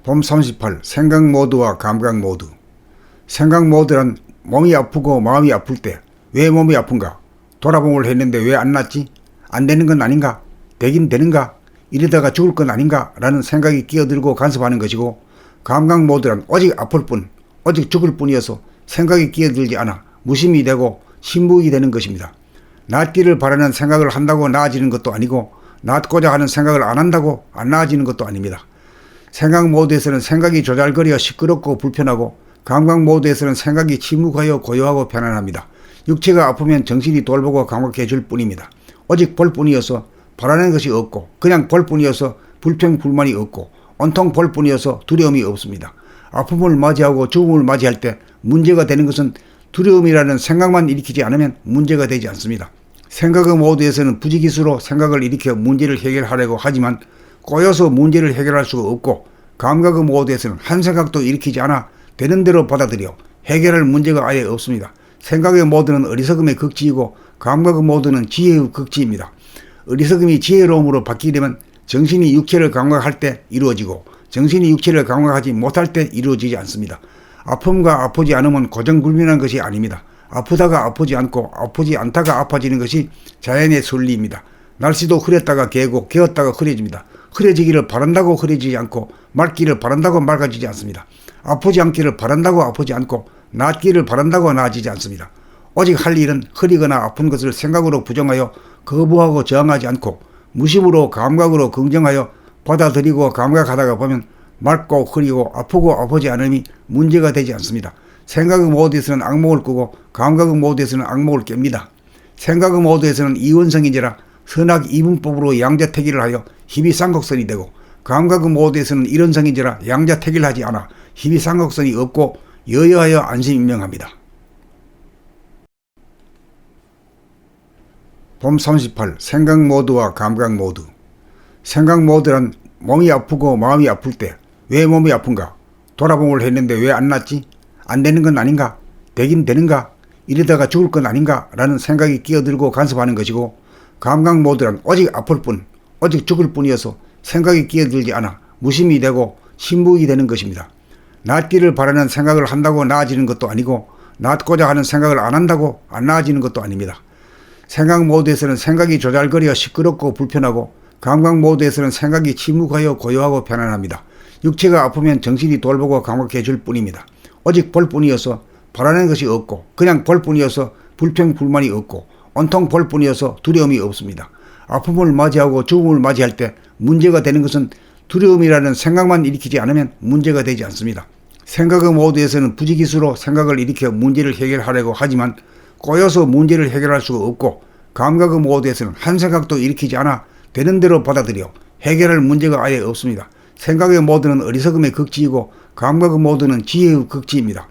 봄 38 생각 모드와 감각 모드. 생각 모드란 몸이 아프고 마음이 아플 때 왜 몸이 아픈가? 돌아봄을 했는데 왜 안 낫지? 안 되는 건 아닌가? 되긴 되는가? 이러다가 죽을 건 아닌가? 라는 생각이 끼어들고 간섭하는 것이고, 감각 모드란 오직 아플 뿐, 오직 죽을 뿐이어서 생각이 끼어들지 않아 무심이 되고 신무익이 되는 것입니다. 낫기를 바라는 생각을 한다고 나아지는 것도 아니고, 낫고자 하는 생각을 안 한다고 안 나아지는 것도 아닙니다. 생각 모드에서는 생각이 조잘거려 시끄럽고 불편하고, 감각 모드에서는 생각이 침묵하여 고요하고 편안합니다. 육체가 아프면 정신이 돌보고 감각해 줄 뿐입니다. 오직 볼 뿐이어서 바라는 것이 없고, 그냥 볼 뿐이어서 불평 불만이 없고, 온통 볼 뿐이어서 두려움이 없습니다. 아픔을 맞이하고 죽음을 맞이할 때 문제가 되는 것은 두려움이라는 생각만 일으키지 않으면 문제가 되지 않습니다. 생각의 모드에서는 부지기수로 생각을 일으켜 문제를 해결하려고 하지만 꼬여서 문제를 해결할 수가 없고, 감각의 모드에서는 한 생각도 일으키지 않아 되는 대로 받아들여 해결할 문제가 아예 없습니다. 생각의 모드는 어리석음의 극지이고, 감각의 모드는 지혜의 극지입니다. 어리석음이 지혜로움으로 바뀌려면 정신이 육체를 감각할 때 이루어지고, 정신이 육체를 감각하지 못할 때 이루어지지 않습니다. 아픔과 아프지 않으면 고정불변한 것이 아닙니다. 아프다가 아프지 않고 아프지 않다가 아파지는 것이 자연의 순리입니다. 날씨도 흐렸다가 개고 개었다가 흐려집니다. 흐려지기를 바란다고 흐려지지 않고, 맑기를 바란다고 맑아지지 않습니다. 아프지 않기를 바란다고 아프지 않고, 낫기를 바란다고 나아지지 않습니다. 오직 할 일은 흐리거나 아픈 것을 생각으로 부정하여 거부하고 저항하지 않고, 무심으로 감각으로 긍정하여 받아들이고 감각하다가 보면 맑고 흐리고 아프고 아프지 않음이 문제가 되지 않습니다. 생각의 모드에서는 악몽을 꾸고, 감각의 모드에서는 악몽을 깹니다. 생각의 모드에서는 이원성인지라 선악 이분법으로 양자택일을 하여 힘이 쌍곡선이 되고, 감각의 모드에서는 일원성인지라 양자택일하지 않아 힘이 쌍곡선이 없고 여여하여 안심임명합니다. 봄 38 생각 모드와 감각 모드. 생각 모드란 몸이 아프고 마음이 아플 때 왜 몸이 아픈가? 돌아봄을 했는데 왜 안 낫지? 안 되는 건 아닌가? 되긴 되는가? 이러다가 죽을 건 아닌가? 라는 생각이 끼어들고 간섭하는 것이고, 감각 모드란 오직 아플 뿐, 오직 죽을 뿐이어서 생각이 끼어들지 않아 무심이 되고 신무익이 되는 것입니다. 낫기를 바라는 생각을 한다고 나아지는 것도 아니고, 낫고자 하는 생각을 안 한다고 안 나아지는 것도 아닙니다. 생각 모드에서는 생각이 조잘거려 시끄럽고 불편하고, 감각 모드에서는 생각이 침묵하여 고요하고 편안합니다. 육체가 아프면 정신이 돌보고 감각해 줄 뿐입니다. 오직 볼 뿐이어서 바라는 것이 없고, 그냥 볼 뿐이어서 불평 불만이 없고, 온통 볼 뿐이어서 두려움이 없습니다. 아픔을 맞이하고 죽음을 맞이할 때 문제가 되는 것은 두려움이라는 생각만 일으키지 않으면 문제가 되지 않습니다. 생각의 모드에서는 부지기수로 생각을 일으켜 문제를 해결하려고 하지만 꼬여서 문제를 해결할 수가 없고, 감각의 모드에서는 한 생각도 일으키지 않아 되는 대로 받아들여 해결할 문제가 아예 없습니다. 생각의 모드는 어리석음의 극지이고, 감각의 모드는 지혜의 극지입니다.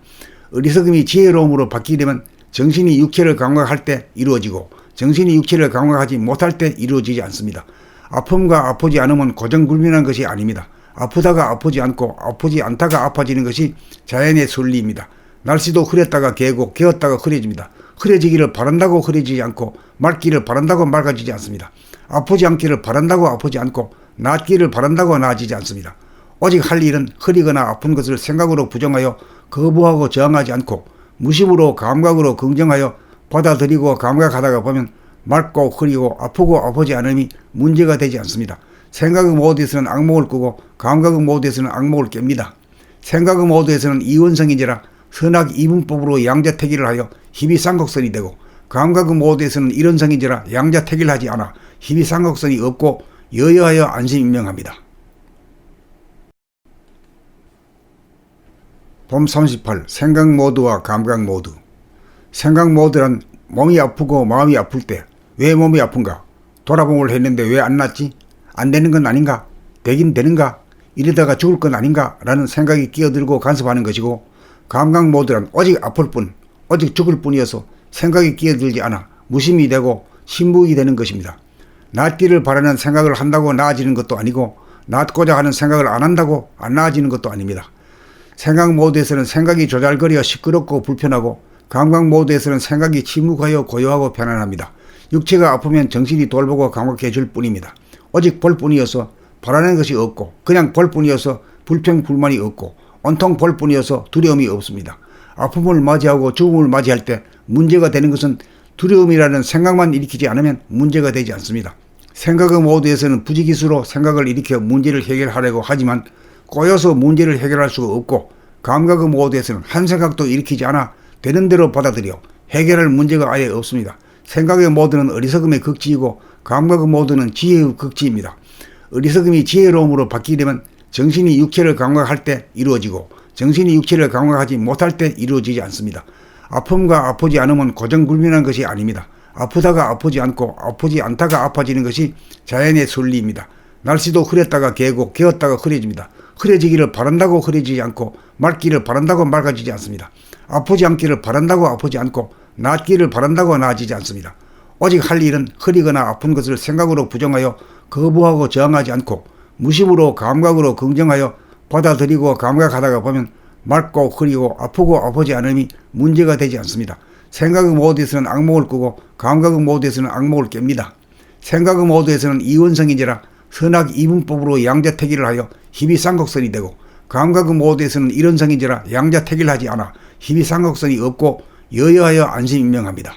어리석음이 지혜로움으로 바뀌려면 정신이 육체를 감각할 때 이루어지고, 정신이 육체를 감각하지 못할 때 이루어지지 않습니다. 아픔과 아프지 않으면 고정불변한 것이 아닙니다. 아프다가 아프지 않고 아프지 않다가 아파지는 것이 자연의 순리입니다. 날씨도 흐렸다가 개고 개었다가 흐려집니다. 흐려지기를 바란다고 흐려지지 않고, 맑기를 바란다고 맑아지지 않습니다. 아프지 않기를 바란다고 아프지 않고, 낫기를 바란다고 나아지지 않습니다. 오직 할 일은 흐리거나 아픈 것을 생각으로 부정하여 거부하고 저항하지 않고, 무심으로 감각으로 긍정하여 받아들이고 감각하다가 보면 맑고 흐리고 아프고 아프지 않음이 문제가 되지 않습니다. 생각의 모드에서는 악몽을 꾸고, 감각의 모드에서는 악몽을 깹니다. 생각의 모드에서는 이원성인지라 선악 이분법으로 양자택일을 하여 힘이 쌍곡선이 되고, 감각의 모드에서는 일원성인지라 양자택일하지 않아 힘이 쌍곡선이 없고 여여하여 안심임명합니다. 봄 38 생각 모드와 감각 모드. 생각 모드란 몸이 아프고 마음이 아플 때 왜 몸이 아픈가? 돌아봄을 했는데 왜 안 낫지? 안 되는 건 아닌가? 되긴 되는가? 이러다가 죽을 건 아닌가? 라는 생각이 끼어들고 간섭하는 것이고, 감각 모드란 오직 아플 뿐, 오직 죽을 뿐이어서 생각이 끼어들지 않아 무심이 되고 신무익이 되는 것입니다. 낫기를 바라는 생각을 한다고 나아지는 것도 아니고, 낫고자 하는 생각을 안 한다고 안 나아지는 것도 아닙니다. 생각 모드에서는 생각이 조잘거려 시끄럽고 불편하고, 감각 모드에서는 생각이 침묵하여 고요하고 편안합니다. 육체가 아프면 정신이 돌보고 감각해 줄 뿐입니다. 오직 볼 뿐이어서 바라는 것이 없고, 그냥 볼 뿐이어서 불평 불만이 없고 온통 볼 뿐이어서 두려움이 없습니다. 아픔을 맞이하고 죽음을 맞이할 때 문제가 되는 것은 두려움이라는 생각만 일으키지 않으면 문제가 되지 않습니다. 생각의 모드에서는 부지기수로 생각을 일으켜 문제를 해결하려고 하지만 꼬여서 문제를 해결할 수가 없고, 감각의 모드에서는 한 생각도 일으키지 않아 되는 대로 받아들여 해결할 문제가 아예 없습니다. 생각의 모드는 어리석음의 극치이고 감각의 모드는 지혜의 극치입니다. 어리석음이 지혜로움으로 바뀌려면 정신이 육체를 감각할 때 이루어지고 정신이 육체를 감각하지 못할 때 이루어지지 않습니다. 아픔과 아프지 않음은 고정불변한 것이 아닙니다. 아프다가 아프지 않고 아프지 않다가 아파지는 것이 자연의 순리입니다. 날씨도 흐렸다가 개고 개었다가 흐려집니다. 흐려지기를 바란다고 흐려지지 않고 맑기를 바란다고 맑아지지 않습니다. 아프지 않기를 바란다고 아프지 않고 낫기를 바란다고 나아지지 않습니다. 오직 할 일은 흐리거나 아픈 것을 생각으로 부정하여 거부하고 저항하지 않고 무심으로 감각으로 긍정하여 받아들이고 감각하다가 보면 맑고 흐리고 아프고 아프지 않음이 문제가 되지 않습니다. 생각의 모드에서는 악몽을 꾸고 감각의 모드에서는 악몽을 깹니다. 생각의 모드에서는 이원성인지라 선악 이분법으로 양자택일을 하여 힘이 쌍곡선이 되고, 감각의 모드에서는 일원성인지라 양자택일하지 않아 힘이 쌍곡선이 없고 여여하여 안심인명합니다.